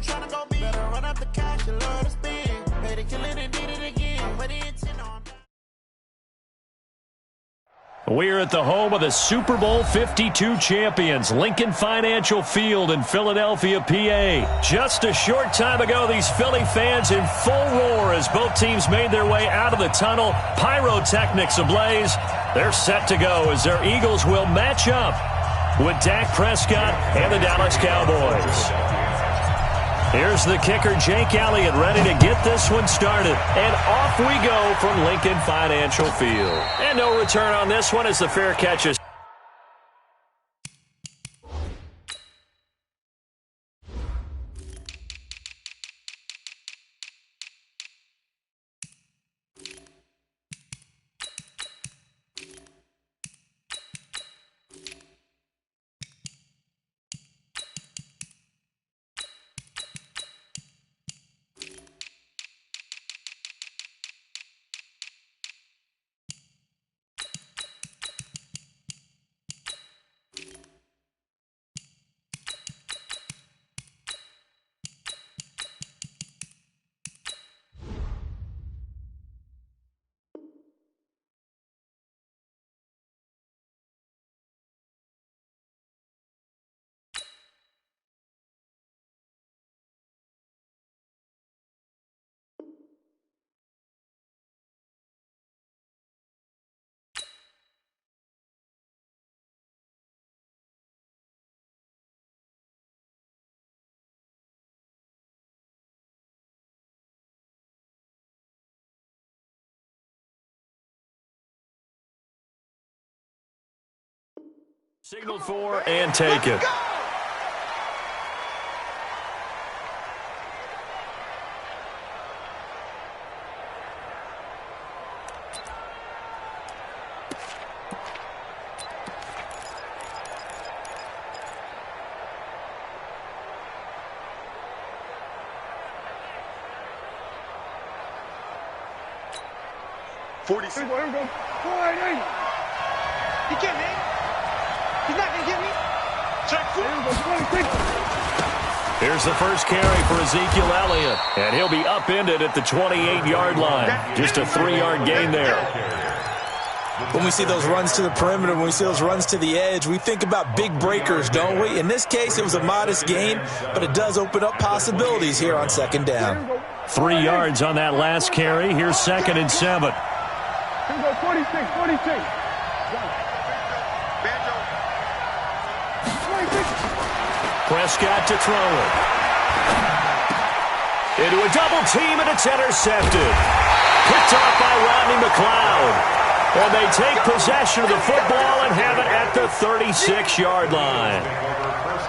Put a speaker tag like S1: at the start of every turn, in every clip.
S1: tryna go big. Better run up the cash, you love to spend. Better kill it and did it again. But the intent on.
S2: We're at the home of the Super Bowl 52 champions, Lincoln Financial Field in Philadelphia, PA. Just a short time ago, these Philly fans in full roar as both teams made their way out of the tunnel. Pyrotechnics ablaze. They're set to go as their Eagles will match up with Dak Prescott and the Dallas Cowboys. Here's the kicker, Jake Elliott, ready to get this one started. And off we go from Lincoln Financial Field. And no return on this one as the fair catch is. Signal for and take it.
S3: Here we go. He can't, man. He's not going to get me. Check.
S2: Here's the first carry for Ezekiel Elliott. And he'll be upended at the 28-yard line. Just a 3-yard gain there.
S4: When we see those runs to the perimeter, when we see those runs to the edge, we think about big breakers, don't we? In this case, it was a modest gain, but it does open up possibilities here on second down.
S2: 3 yards on that last carry. Here's 2nd and 7.
S3: Here we go, 46.
S2: Prescott to throw it. Into a double team, and it's intercepted. Picked off by Rodney McLeod. And they take possession of the football and have it at the 36-yard line.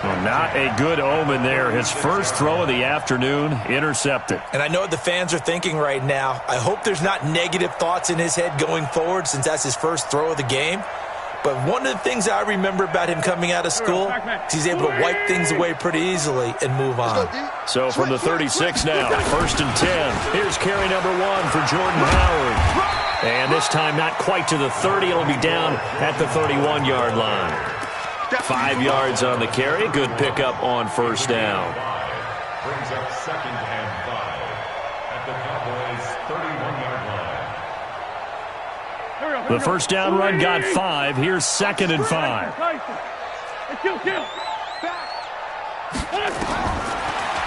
S2: Well, not a good omen there. His first throw of the afternoon, intercepted.
S4: And I know what the fans are thinking right now. I hope there's not negative thoughts in his head going forward since that's his first throw of the game. But one of the things I remember about him coming out of school is he's able to wipe things away pretty easily and move on.
S2: So from the 36 now, 1st and 10. Here's carry number 1 for Jordan Howard. And this time not quite to the 30. It'll be down at the 31-yard line. 5 yards on the carry. Good pickup on first down.
S5: Brings up 2nd and 5 at the Cowboys' 31-yard line.
S2: The first down run got 5. Here's 2nd and 5.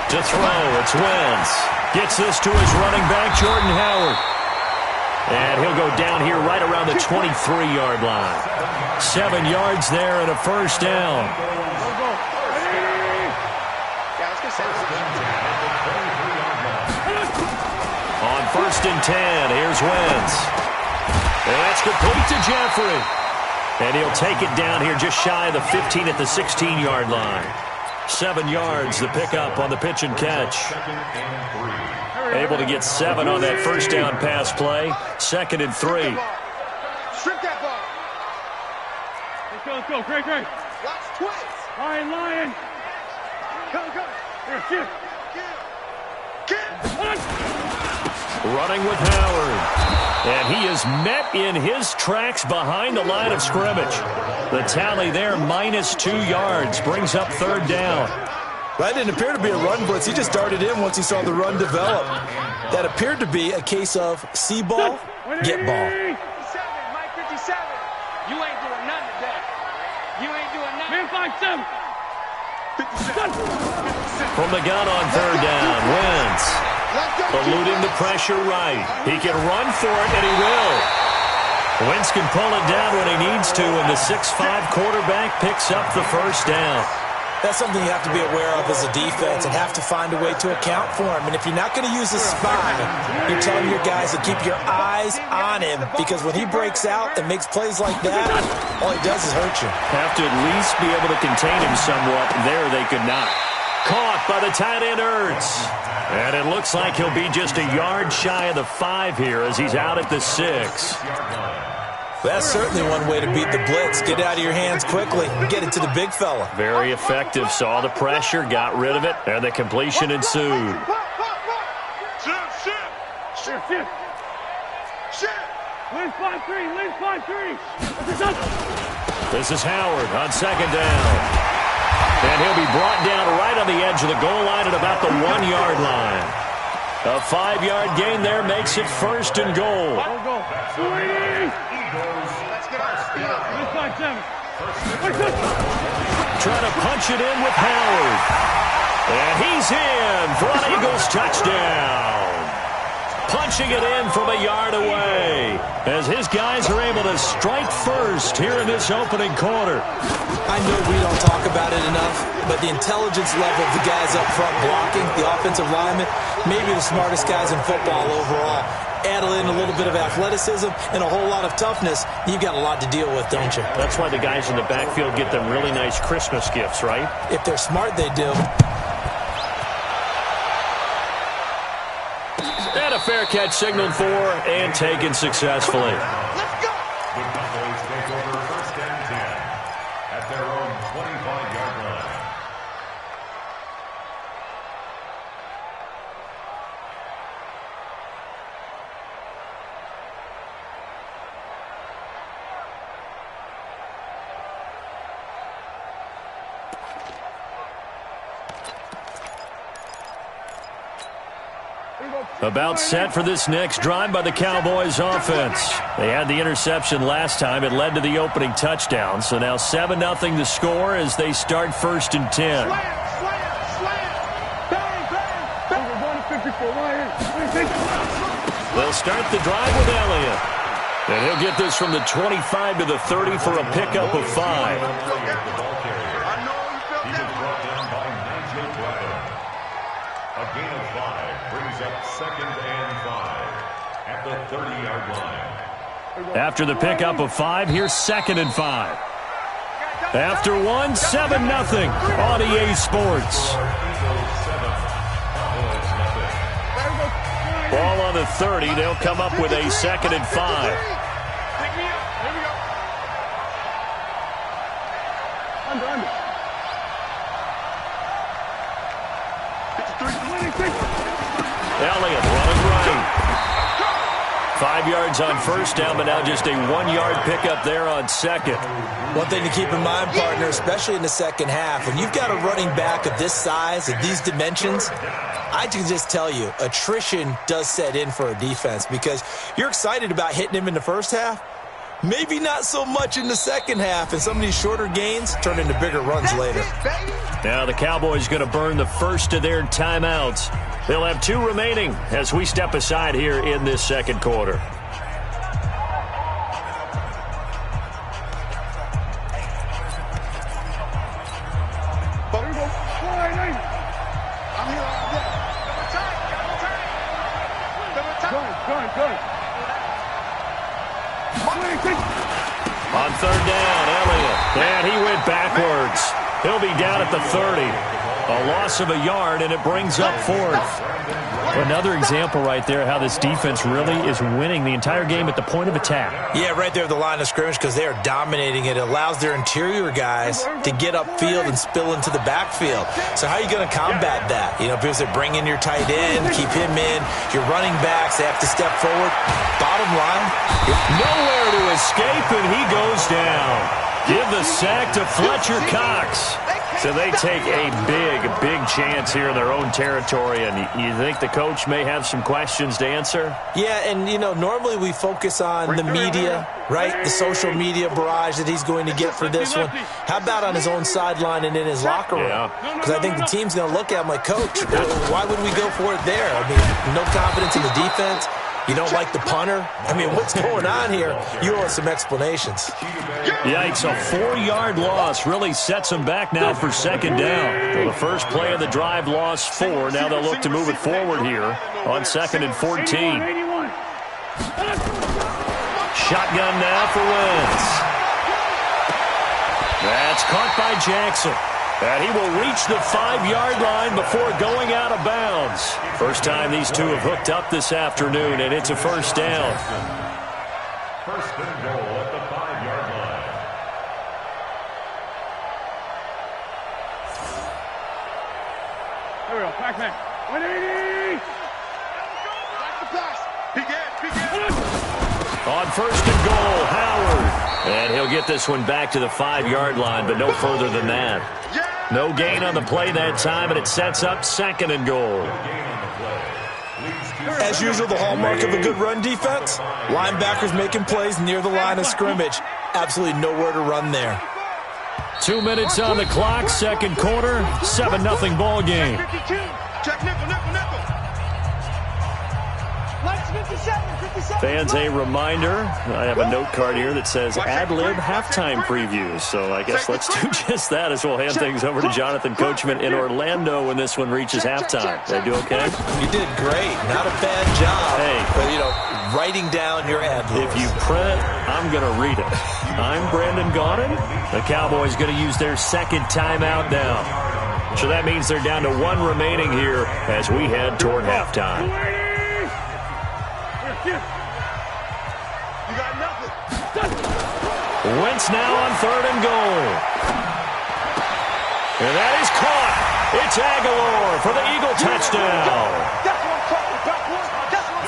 S2: To throw, it's Wentz. Gets this to his running back, Jordan Howard. And he'll go down here right around the 23-yard line. 7 yards there and a first down. On 1st and 10, here's Wentz. And that's complete to Jeffrey. And he'll take it down here just shy of the 15 at the 16-yard line. 7 yards, the pickup on the pitch and catch. Able to get 7 on that first down pass play. 2nd and 3.
S3: Strip that ball. Let's go. Great. Watch twice. Lion. Go. Here,
S2: Running with Howard. And he is met in his tracks behind the line of scrimmage. The tally there, -2 yards, brings up 3rd down.
S4: That didn't appear to be a run blitz. He just darted in once he saw the run develop. That appeared to be a case of see ball, get ball.
S3: 57, Mike 57. You ain't doing nothing today. You ain't doing nothing. 57.
S2: From the gun on third down, Wentz eluding the pressure right. He can run for it, and he will. Wentz can pull it down when he needs to, and the 6'5" quarterback picks up the first down.
S4: That's something you have to be aware of as a defense and have to find a way to account for him. And if you're not going to use a spy, you're telling your guys to keep your eyes on him, because when he breaks out and makes plays like that, all he does is hurt you.
S2: Have to at least be able to contain him somewhat. There they could not. Caught by the tight end, Ertz. And it looks like he'll be just a yard shy of the 5 here as he's out at the 6.
S4: That's certainly one way to beat the blitz. Get it out of your hands quickly and get it to the big fella.
S2: Very effective. Saw the pressure, got rid of it, and the completion ensued. This is Howard on second down. And he'll be brought down right on the edge of the goal line at about the 1-yard line. A 5-yard gain there makes it first and goal. Trying to punch it in with Howard. And he's in for an Eagles touchdown. Punching it in from a yard away as his guys are able to strike first here in this opening quarter.
S4: I know we don't talk about it enough, but the intelligence level of the guys up front blocking, the offensive linemen, maybe the smartest guys in football overall. Add in a little bit of athleticism and a whole lot of toughness, you've got a lot to deal with, don't you?
S2: That's why the guys in the backfield get them really nice Christmas gifts, right?
S4: If they're smart, they do.
S2: And a fair catch signaled for and taken successfully.
S5: Let's go! The Cowboys take over first and 10 at their own 25-yard line.
S2: About set for this next drive by the Cowboys offense. They had the interception last time. It led to the opening touchdown. So now 7-0 the score as they start first and 10. They'll start the drive with Elliott. And he'll get this from the 25 to the 30 for a pickup of 5.
S5: A gain of 5 brings up second and 5 at the 30-yard line.
S2: After the pickup of 5, here's second and 5. After 1, 7-0 on EA Sports. Ball on the 30. They'll come up with a second and 5. Elliott running right. 5 yards on first down, but now just a 1-yard pickup there on second.
S4: One thing to keep in mind, partner, especially in the second half, when you've got a running back of this size, of these dimensions, I can just tell you, attrition does set in for a defense because you're excited about hitting him in the first half. Maybe not so much in the second half, and some of these shorter gains turn into bigger runs later.
S2: Now the Cowboys going to burn the first of their timeouts. They'll have 2 remaining as we step aside here in this second quarter. On third down, Elliott. And he went backwards. He'll be down at the 30. A loss of a yard, and it brings up fourth. Another example right there how this defense really is winning the entire game at the point of attack.
S4: Yeah, right there at the line of scrimmage because they are dominating it. It allows their interior guys to get upfield and spill into the backfield. So how are you going to combat that? You know, because they bring in your tight end, keep him in. Your running backs, they have to step forward. Bottom line,
S2: nowhere to escape, and he goes down. Give the sack to Fletcher Cox. So they take a big chance here in their own territory, and you think the coach may have some questions to answer?
S4: Yeah, and, you know, normally we focus on the media, right? The social media barrage that he's going to get for this one. How about on his own sideline and in his locker room? Because I think the team's going to look at him like, Coach, why would we go for it there? I mean, no confidence in the defense. You don't like the punter? I mean, what's going on here? You owe us some explanations.
S2: Yikes, a 4-yard loss really sets them back now for second down. Well, the first play of the drive lost 4. Now they'll look to move it forward here on 2nd and 14. Shotgun now for Wentz. That's caught by Jackson. And he will reach the 5-yard line before going out of bounds. First time these two have hooked up this afternoon, and it's a first down.
S5: First and goal at the 5-yard line.
S3: There we go. Pac-Man. 180. Back the pass.
S2: On first and goal, Howard. And he'll get this one back to the 5-yard line, but no further than that. No gain on the play that time, and it sets up 2nd and goal.
S4: As usual, the hallmark of a good run defense, linebackers making plays near the line of scrimmage. Absolutely nowhere to run there.
S2: 2 minutes on the clock, second quarter, 7-0 ball game.
S3: Check nickel.
S2: Fans, a reminder, I have a note card here that says ad-lib halftime previews. So I guess let's do just that as we'll hand things over to Jonathan Coachman in Orlando when this one reaches halftime. Did I do okay?
S4: You did great. Not a bad job.
S2: Hey.
S4: But, you know, writing down your ad-libs.
S2: If you print it, I'm going to read it. I'm Brandon Gaudin. The Cowboys going to use their second timeout now. So that means they're down to 1 remaining here as we head toward halftime. Wentz now on 3rd and goal. And that is caught. It's Aguilar for the Eagle touchdown.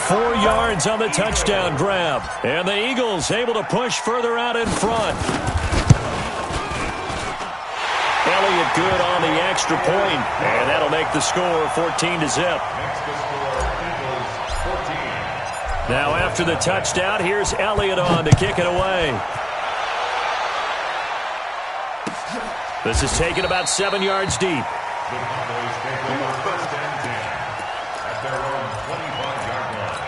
S2: 4 yards on the touchdown grab. And the Eagles able to push further out in front. Elliott good on the extra point. And that'll make the score 14-0. Now after the touchdown, here's Elliott on to kick it away. This is taken about 7 yards deep.
S5: The Cowboys take over 1st and 10 at their own 25-yard line.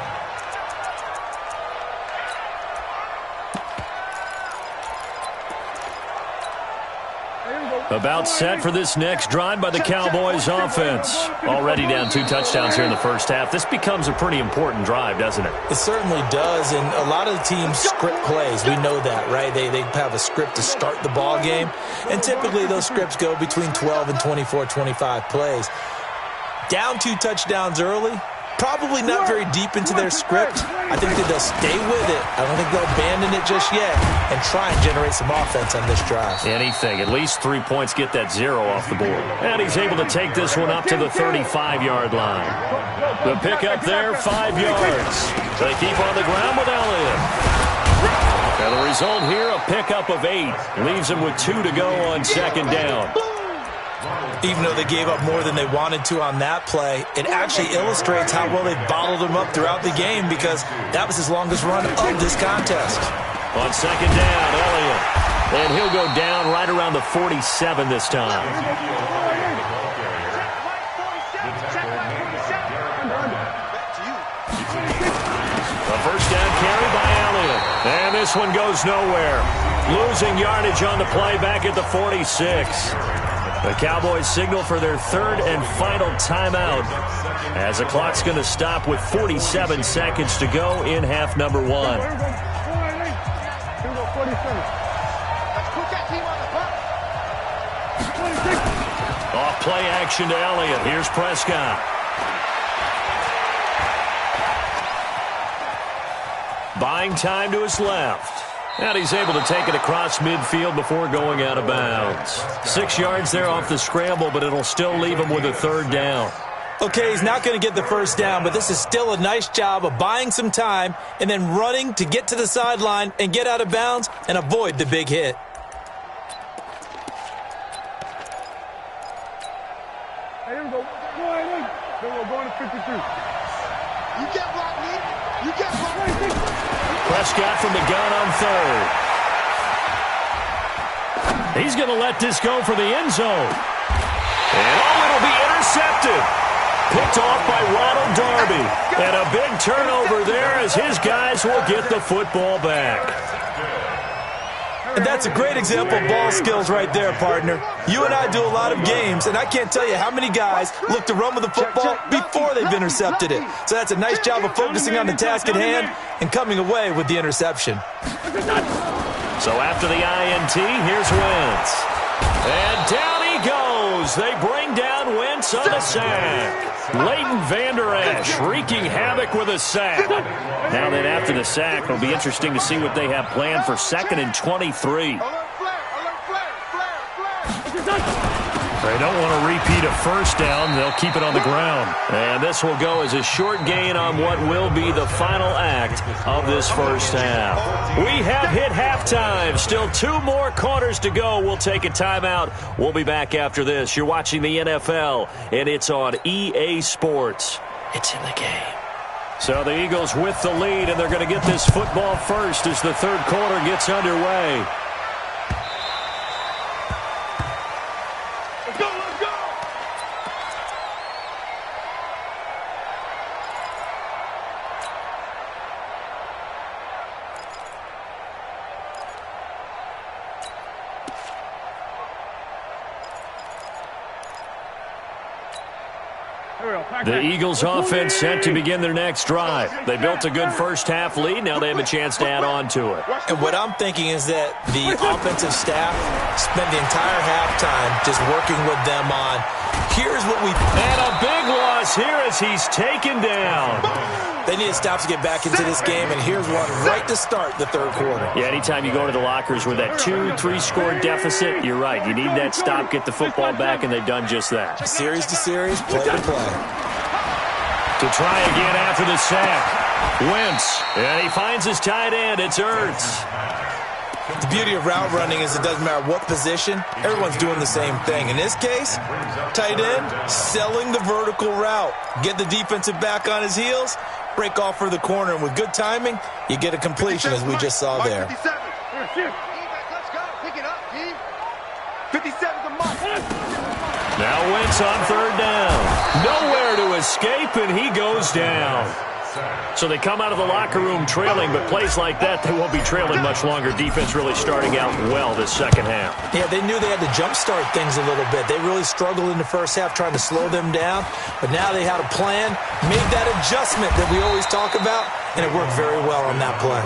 S2: About set for this next drive by the Cowboys offense. Already down 2 touchdowns here in the first half. This becomes a pretty important drive, doesn't it?
S4: It certainly does, and a lot of the teams script plays. We know that, right? They have a script to start the ball game, and typically those scripts go between 12 and 24, 25 plays. Down 2 touchdowns early, probably not very deep into their script. I think that they'll stay with it. I don't think they'll abandon it just yet and try and generate some offense on this drive.
S2: Anything. At least 3 points get that 0 off the board. And he's able to take this one up to the 35-yard line. The pickup there, 5 yards. They keep on the ground with Elliott. And the result here, a pickup of 8. Leaves him with 2 to go on 2nd down.
S4: Even though they gave up more than they wanted to on that play, it actually illustrates how well they bottled him up throughout the game because that was his longest run of this contest.
S2: On 2nd down, Elliott. And he'll go down right around the 47 this time. A first down carry by Elliott. And this one goes nowhere. Losing yardage on the play back at the 46. The Cowboys signal for their 3rd and final timeout as the clock's going to stop with 47 seconds to go in half number 1. Off play action to Elliott. Here's Prescott. Buying time to his left. And he's able to take it across midfield before going out of bounds. 6 yards there off the scramble, but it'll still leave him with a 3rd down.
S4: Okay, he's not going to get the first down, but this is still a nice job of buying some time and then running to get to the sideline and get out of bounds and avoid the big hit.
S3: Hey, here we go. Go ahead. Then we're going to 53. You get blocked, Nick. You get blocked.
S2: Prescott from the gun on third. He's going to let this go for the end zone. And it'll be intercepted. Picked off by Ronald Darby. And a big turnover there as his guys will get the football back.
S4: And that's a great example of ball skills right there, partner. You and I do a lot of games, and I can't tell you how many guys look to run with the football before they've intercepted it. So that's a nice job of focusing on the task at hand and coming away with the interception.
S2: So after the INT, here's Wentz. And down he goes. They bring down Wentz on the sack. Leighton Vander Esch wreaking havoc with a sack. Now then, after the sack, it'll be interesting to see what they have planned for 2nd and 23. They don't want to repeat a first down. They'll keep it on the ground. And this will go as a short gain on what will be the final act of this first half. We have hit halftime. Still 2 more quarters to go. We'll take a timeout. We'll be back after this. You're watching the NFL, and it's on EA Sports. It's in the game. So the Eagles with the lead, and they're going to get this football first as the third quarter gets underway. The Eagles offense set to begin their next drive. They built a good first half lead. Now they have a chance to add on to it.
S4: And what I'm thinking is that the offensive staff spent the entire halftime just working with them on, here's what we...
S2: And a big loss here as he's taken down.
S4: They need to stop to get back into this game, and here's one right to start the third quarter.
S2: Yeah, anytime you go to the lockers with that 2-3-score deficit, you're right. You need that stop, get the football back, and they've done just that.
S4: Series to series, play to play.
S2: To try again after the sack. Wentz, and he finds his tight end. It's Ertz.
S4: The beauty of route running is it doesn't matter what position, everyone's doing the same thing. In this case, tight end, selling the vertical route. Get the defensive back on his heels, break off for the corner, and with good timing, you get a completion as we just saw there.
S3: 57. Let's go. Pick it up, Steve. 57's a must.
S2: Now Wentz on third down. Nowhere to escape, and he goes down. So they come out of the locker room trailing, but plays like that, they won't be trailing much longer. Defense really starting out well this second half.
S4: Yeah, they knew they had to jumpstart things a little bit. They really struggled in the first half trying to slow them down, but now they had a plan, made that adjustment that we always talk about, and it worked very well on that play.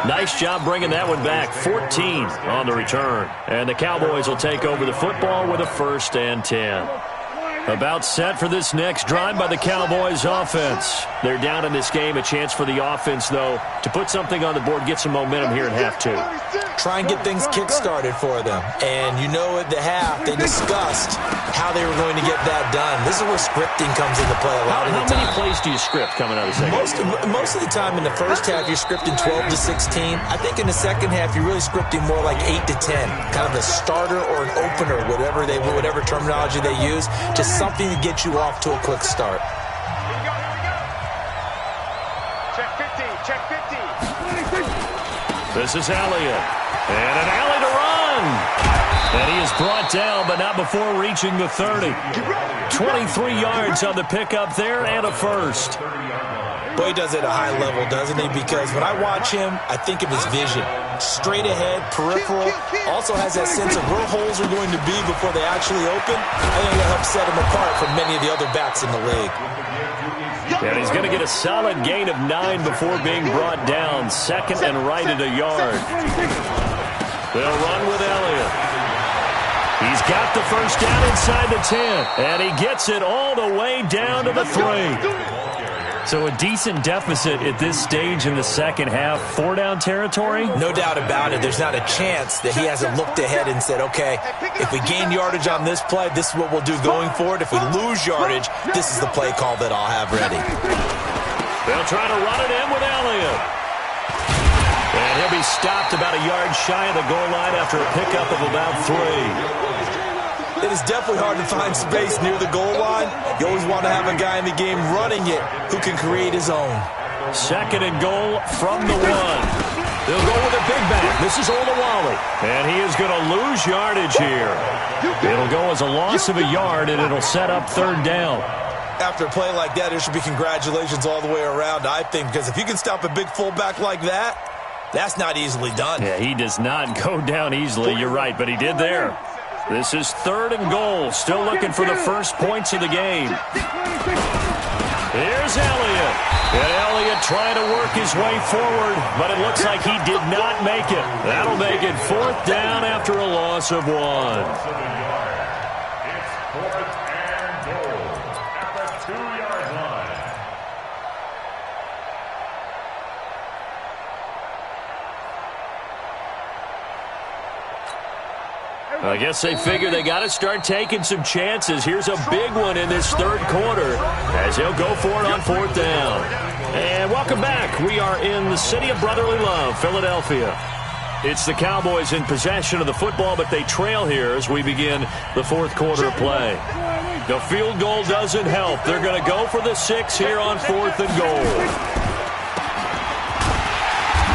S2: Nice job bringing that one back. 14 on the return. And the Cowboys will take over the football with a 1st and 10. About set for this next drive by the Cowboys offense. They're down in this game. A chance for the offense, though, to put something on the board, get some momentum here in half 2.
S4: Try and get things kick-started for them. And you know at the half, they discussed how they were going to get that done. This is where scripting comes into play a lot of the time.
S2: How many plays do you script coming out of the second?
S4: Most of the time in the first half, you're scripting 12 to 16. I think in the second half, you're really scripting more like 8 to 10. Kind of a starter or an opener, whatever terminology they use. Just something to get you off to a quick start.
S3: Here we go. Check 50. Check 50.
S2: This is Elliott. And an alley to run. And he is brought down, but not before reaching the 30. 23 yards on the pickup there and a first.
S4: Boy, he does it at a high level, doesn't he? Because when I watch him, I think of his vision. Straight ahead, peripheral. Also has that sense of where holes are going to be before they actually open. I think that helps set him apart from many of the other backs in the league.
S2: And he's going to get a solid gain of 9 before being brought down. 2nd and right at a yard. They'll run with Elliott. He's got the first down inside the 10. And he gets it all the way down to the 3. So a decent deficit at this stage in the second half. 4-down territory?
S4: No doubt about it. There's not a chance that he hasn't looked ahead and said, okay, if we gain yardage on this play, this is what we'll do going forward. If we lose yardage, this is the play call that I'll have ready.
S2: They'll try to run it in with Elliott. And he'll be stopped about a yard shy of the goal line after a pickup of about 3.
S4: It is definitely hard to find space near the goal line. You always want to have a guy in the game running it who can create his own.
S2: Second and goal from the one. They'll go with a big back. This is Olawale. And he is going to lose yardage here. It'll go as a loss of a yard, and it'll set up third down.
S4: After a play like that, there should be congratulations all the way around, I think, because if you can stop a big fullback like that, that's not easily done.
S2: Yeah, he does not go down easily. You're right, but he did there. This is third and goal. Still looking for the first points of the game. Here's Elliott. And Elliott trying to work his way forward, but it looks like he did not make it. That'll make it fourth down after a loss of one.
S5: It's fourth and goal at the 2-yard line.
S2: I guess they figure they got to start taking some chances. Here's a big one in this third quarter as he'll go for it on fourth down. And welcome back. We are in the city of brotherly love, Philadelphia. It's the Cowboys in possession of the football, but they trail here as we begin the fourth quarter of play. The field goal doesn't help. They're going to go for the 6 here on fourth and goal.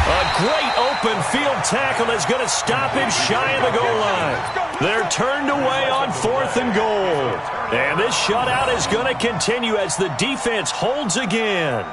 S2: A great open field tackle is going to stop him shy of the goal line. They're turned away on fourth and goal. And this shutout is going to continue as the defense holds again.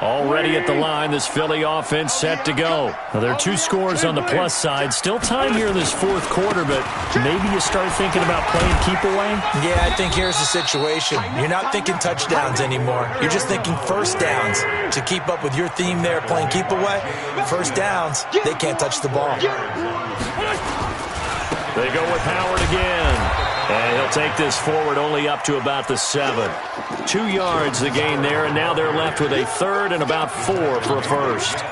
S2: Already at the line, this Philly offense set to go. Now, there are 2 scores on the plus side. Still time here in this fourth quarter, but maybe you start thinking about playing keep away?
S4: Yeah, I think here's the situation. You're not thinking touchdowns anymore. You're just thinking first downs. To keep up with your theme there, playing keep away, first downs, they can't touch the ball.
S2: They go with Howard again. And he'll take this forward only up to about the 7. 2 yards the gain there, and now they're left with a third and about 4 for a first.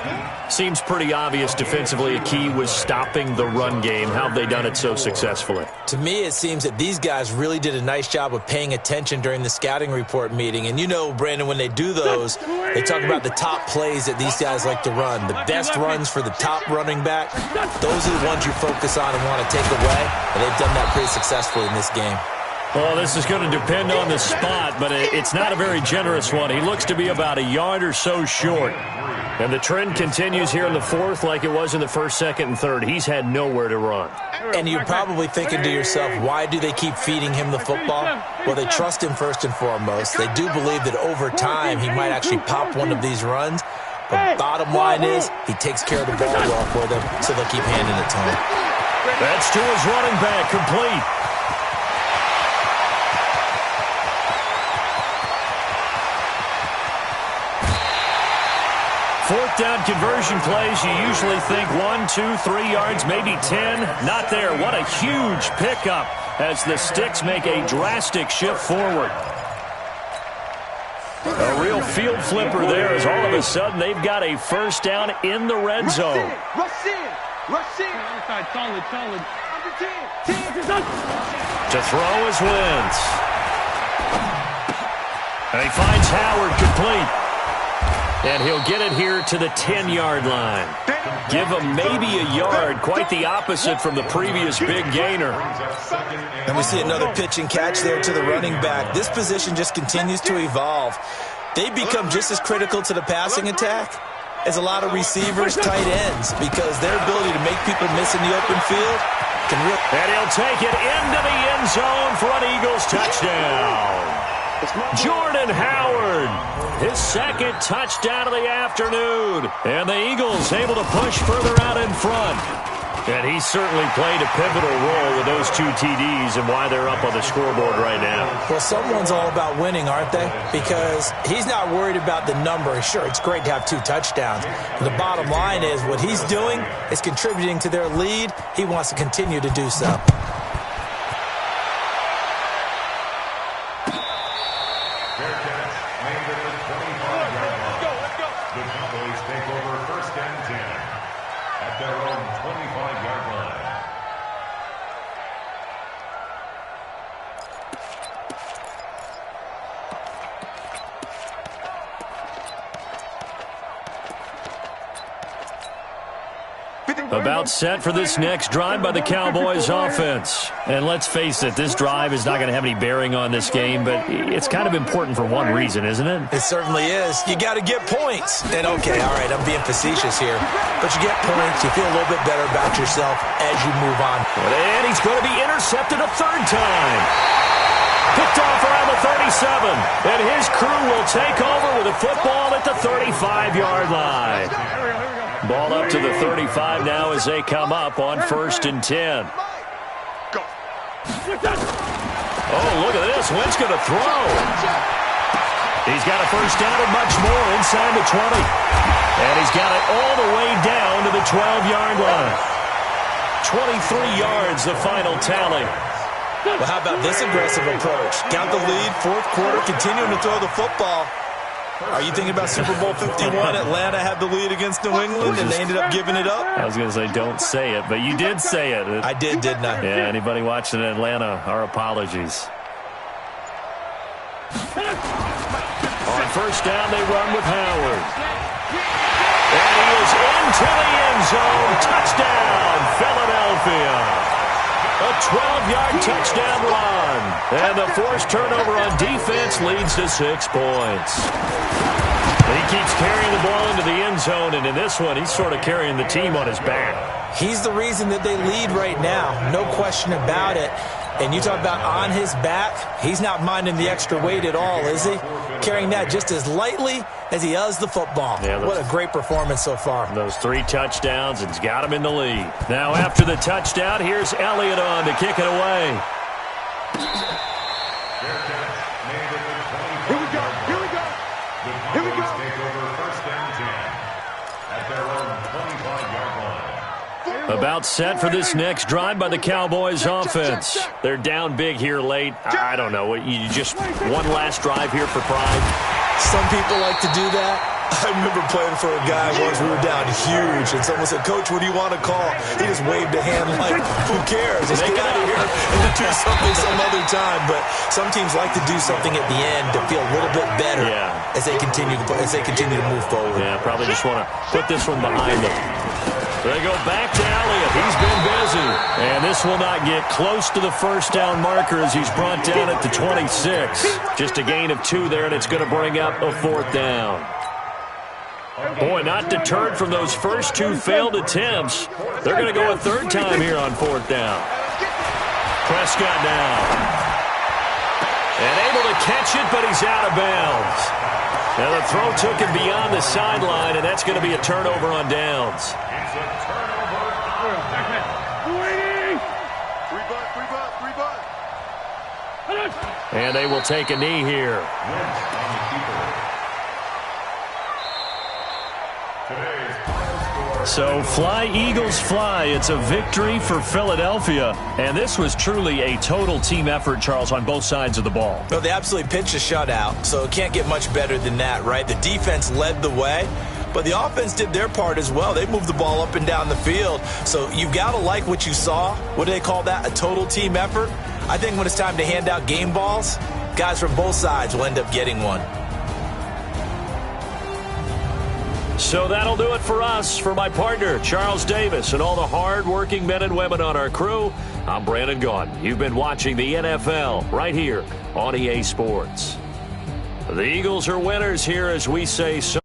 S2: Seems pretty obvious defensively a key was stopping the run game. How have they done it so successfully?
S4: To me, it seems that these guys really did a nice job of paying attention during the scouting report meeting. And you know, Brandon, when they do those, they talk about the top plays that these guys like to run. The best runs for the top running back, those are the ones you focus on and want to take away. And they've done that pretty successfully in this game.
S2: Well, this is going to depend on the spot, but it's not a very generous one. He looks to be about a yard or so short. And the trend continues here in the fourth like it was in the first, second, and third. He's had nowhere to run.
S4: And you're probably thinking to yourself, why do they keep feeding him the football? Well, they trust him first and foremost. They do believe that over time he might actually pop one of these runs. But bottom line is he takes care of the ball well for them, so they'll keep handing it to him.
S2: That's to his running back, complete. Fourth down conversion plays, you usually think 1, 2, 3 yards, maybe 10. Not there. What a huge pickup as the Sticks make a drastic shift forward. A real field flipper there as all of a sudden they've got a first down in the red zone.
S3: Rush in. Solid.
S2: To throw is Wentz. And he finds Howard complete. And he'll get it here to the 10-yard line. Give him maybe a yard, quite the opposite from the previous big gainer.
S4: And we see another pitch and catch there to the running back. This position just continues to evolve. They become just as critical to the passing attack as a lot of receivers, tight ends, because their ability to make people miss in the open field can really...
S2: And he'll take it into the end zone for an Eagles touchdown. Jordan Howard, his second touchdown of the afternoon. And the Eagles able to push further out in front. And he certainly played a pivotal role with those 2 TDs and why they're up on the scoreboard right now.
S4: Well, someone's all about winning, aren't they? Because he's not worried about the number. Sure, it's great to have 2 touchdowns. But the bottom line is what he's doing is contributing to their lead. He wants to continue to do so.
S2: About set for this next drive by the Cowboys offense. And let's face it, this drive is not going to have any bearing on this game, but it's kind of important for one reason, isn't it?
S4: It certainly is. You got to get points. And okay, all right, I'm being facetious here, but you get points, you feel a little bit better about yourself as you move on.
S2: And he's going to be intercepted a third time. Picked off around the 37, and his crew will take over with a football at the 35-yard line. Ball up to the 35 now as they come up on 1st and 10. Oh, look at this. Wentz going to throw. He's got a first down and much more inside the 20. And he's got it all the way down to the 12-yard line. 23 yards, the final tally.
S4: Well, how about this aggressive approach? Got the lead, 4th quarter, continuing to throw the football. Are you thinking about Super Bowl 51? Atlanta had the lead against New England, and they ended up giving it up?
S2: I was going to say, don't say it, but you did say it.
S4: I did, didn't I?
S2: Yeah, anybody watching Atlanta, our apologies. On 1st down, they run with Howard. And he is into the end zone. Touchdown, Philadelphia. A 12-yard touchdown run. And the forced turnover on defense leads to 6 points. And he keeps carrying the ball into the end zone, and in this one, he's sort of carrying the team on his back.
S4: He's the reason that they lead right now. No question about it. And you talk about on his back, he's not minding the extra weight at all, is he? Carrying that just as lightly as he does the football. Yeah, what a great performance so far.
S2: Those 3 touchdowns, and he's got him in the lead. Now after the touchdown, here's Elliott on to kick it away.
S3: Here we go. Here we go. Here we go.
S5: Take over 1st and 10 at their own 25-yard line.
S2: About set for this next drive by the Cowboys offense. They're down big here late. I don't know. You just one last drive here for pride.
S4: Some people like to do that. I remember playing for a guy once. We were down huge, and someone said, "Coach, what do you want to call?" He just waved a hand like, "Who cares? Let's get out of here and do something some other time." But some teams like to do something at the end to feel a little bit better as they continue to move forward.
S2: Yeah, probably just want to put this one behind them. They go back to Elliott. He's been busy. And this will not get close to the first down marker as he's brought down at the 26. Just a gain of 2 there, and it's going to bring up a 4th down. Boy, not deterred from those first 2 failed attempts. They're going to go a 3rd time here on 4th down. Prescott now. And able to catch it, but he's out of bounds. Now the throw took him beyond the sideline, and that's going to be a turnover on downs.
S5: It's a turnover.
S2: And they will take a knee here. So fly, Eagles, fly. It's a victory for Philadelphia. And this was truly a total team effort, Charles, on both sides of the ball.
S4: No, they absolutely pitched a shutout, so it can't get much better than that, right? The defense led the way, but the offense did their part as well. They moved the ball up and down the field. So you've got to like what you saw. What do they call that? A total team effort? I think when it's time to hand out game balls, guys from both sides will end up getting one.
S2: So that'll do it for us. For my partner, Charles Davis, and all the hard-working men and women on our crew, I'm Brandon Gaudin. You've been watching the NFL right here on EA Sports. The Eagles are winners here as we say so.